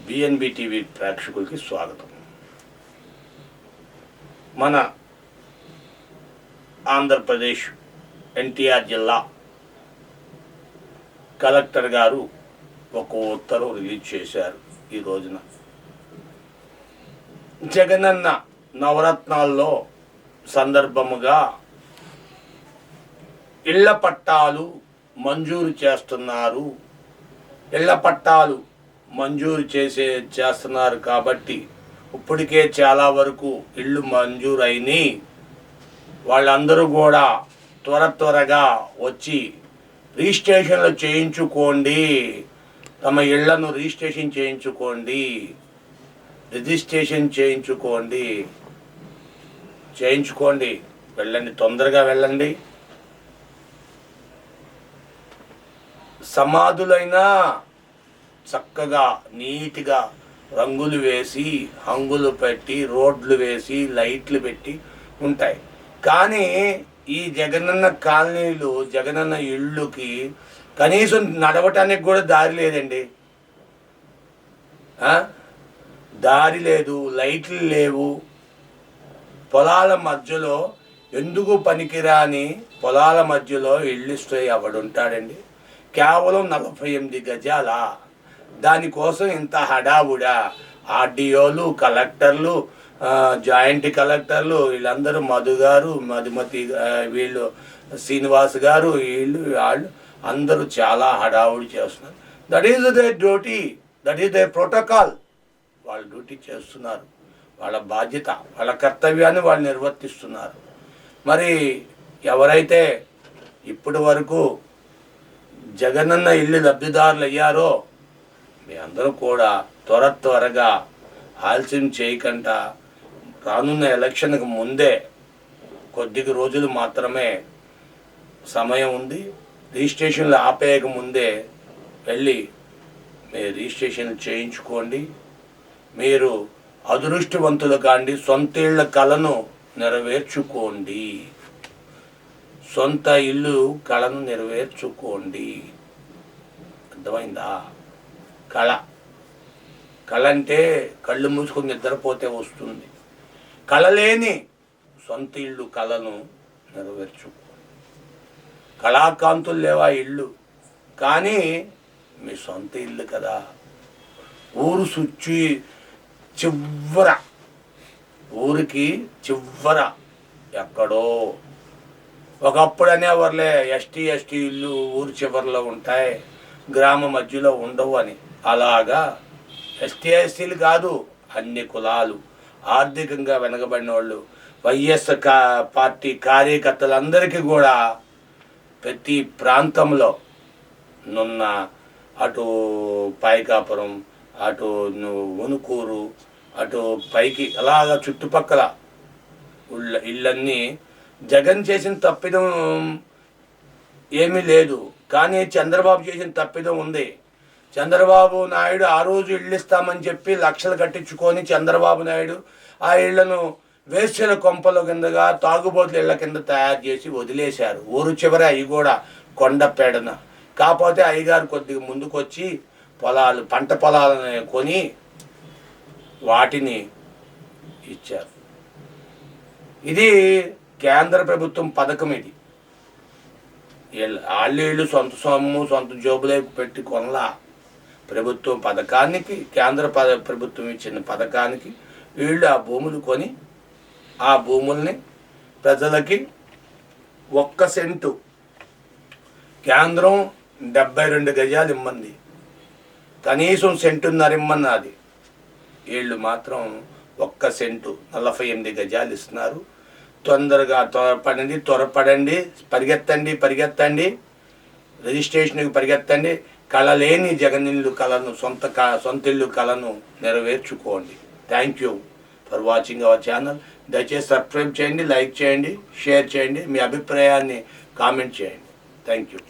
BNB TV ప్రేక్షకులకి స్వాగతం. మన ఆంధ్రప్రదేశ్ ఎన్టీఆర్ జిల్లా కలెక్టర్ గారు ఒక ఉత్తర్వు రిలీజ్ చేశారు. ఈ రోజున జగనన్న నవరత్నాల్లో సందర్భముగా ఇళ్ల పట్టాలు మంజూరు చేస్తున్నారు. ఇళ్ల పట్టాలు మంజూరు చేస్తున్నారు కాబట్టి ఇప్పటికే చాలా వరకు ఇళ్ళు మంజూరు అయినాయి. వాళ్ళందరూ కూడా త్వరగా వచ్చి రిజిస్ట్రేషన్లు చేయించుకోండి. తమ ఇళ్లను రిజిస్ట్రేషన్ చేయించుకోండి. వెళ్ళండి, తొందరగా వెళ్ళండి. సమాధులైనా చక్కగా నీట్గా రంగులు వేసి, హంగులు పెట్టి, రోడ్లు వేసి, లైట్లు పెట్టి ఉంటాయి. కానీ ఈ జగనన్న కాలనీలు, జగనన్న ఇళ్ళుకి కనీసం నడవటానికి కూడా దారి లేదండి. దారి లేదు, లైట్లు లేవు. పొలాల మధ్యలో, ఎందుకు పనికిరాని పొలాల మధ్యలో ఇళ్ళిస్తే ఎవడుంటాడండి? కేవలం 48 గజాల. దానికోసం ఇంత హడావుడా. ఆర్డీఓలు, కలెక్టర్లు, జాయింట్ కలెక్టర్లు, వీళ్ళందరూ మధు గారు, మధుమతి, వీళ్ళు శ్రీనివాస్ గారు, వాళ్ళు అందరూ చాలా హడావుడి చేస్తున్నారు. That is their duty, that is their protocol. వాళ్ళు డ్యూటీ చేస్తున్నారు. వాళ్ళ బాధ్యత, వాళ్ళ కర్తవ్యాన్ని వాళ్ళు నిర్వర్తిస్తున్నారు. మరి ఎవరైతే ఇప్పటి వరకు జగనన్న ఇల్లు లబ్ధిదారులు అయ్యారో మీ అందరూ కూడా త్వరగా ఆలస్యం చేయకుండా రానున్న ఎలక్షన్కి ముందే కొద్ది రోజులు మాత్రమే సమయం ఉంది. రిజిస్ట్రేషన్లు ఆపేయక ముందే వెళ్ళి మీరు రిజిస్ట్రేషన్ చేయించుకోండి. మీరు అదృష్టవంతులు కాండి. సొంత ఇళ్ళ కలను నెరవేర్చుకోండి. సొంత ఇల్లు కళను నెరవేర్చుకోండి. అర్థమైందా? కళ అంటే కళ్ళు మూసుకొని నిద్రపోతే వస్తుంది. కళ లేని సొంత ఇల్లు కళను నెరవేర్చుకోండి. కళాకాంతులు లేవా ఇల్లు, కానీ మీ సొంత ఇల్లు కదా. ఊరు ఊరికి చివర ఎక్కడో ఒకప్పుడు అనేవర్లే ఎస్టీ ఇల్లు ఊరు చివరిలో ఉంటాయి, గ్రామ మధ్యలో ఉండవు అని. అలాగా ఎస్టీలు కాదు, అన్ని కులాలు, ఆర్థికంగా వెనకబడిన వాళ్ళు, వైఎస్ఆర్ పార్టీ కార్యకర్తలందరికీ కూడా ప్రతి ప్రాంతంలో నున్న అటు పైకాపురం, అటు వణుకూరు, అటు పైకి అలాగా చుట్టుపక్కల ఇళ్ళన్నీ జగన్ చేసిన తప్పిదం ఏమీ లేదు, కానీ చంద్రబాబు చేసిన తప్పిదం ఉంది. చంద్రబాబు నాయుడు ఆ రోజు ఇళ్ళు ఇస్తామని చెప్పి లక్షలు కట్టించుకొని చంద్రబాబు నాయుడు ఆ ఇళ్లను వేశ్యల కొంపల కిందగా, తాగుబోతుల ఇళ్ల కింద తయారు చేసి వదిలేశారు. ఊరు చివర అవి కూడా కొండపేడన. కాకపోతే అయ్యగారు కొద్దిగా ముందుకొచ్చి పంట పొలాలను కొని వాటిని ఇచ్చారు. ఇది కేంద్ర ప్రభుత్వం పథకం. ఇది వాళ్ళు సొంత సొమ్ము, సొంత జోబులే పెట్టి కొనలా. ప్రభుత్వం పథకానికి, కేంద్ర ప్రభుత్వం ఇచ్చిన పథకానికి వీళ్ళు ఆ భూములు కొని ఆ భూముల్ని ప్రజలకి 1 సెంటు, కేంద్రం 72 గజాలు ఇమ్మంది, కనీసం 1.5 సెంటు ఇమ్మన్నది. వీళ్ళు మాత్రం 1 సెంటు 48 గజాలు ఇస్తున్నారు. తొందరగా త్వరపడండి, పరిగెత్తండి, రిజిస్ట్రేషన్కి పరిగెత్తండి. కళ లేని జగనిల్లు కళను, సొంత ఇల్లు కళను నెరవేర్చుకోండి. Thank you for watching our channel. దయచేసి సబ్స్క్రైబ్ చేయండి, లైక్ చేయండి, షేర్ చేయండి, మీ అభిప్రాయాన్ని కామెంట్ చేయండి. Thank you.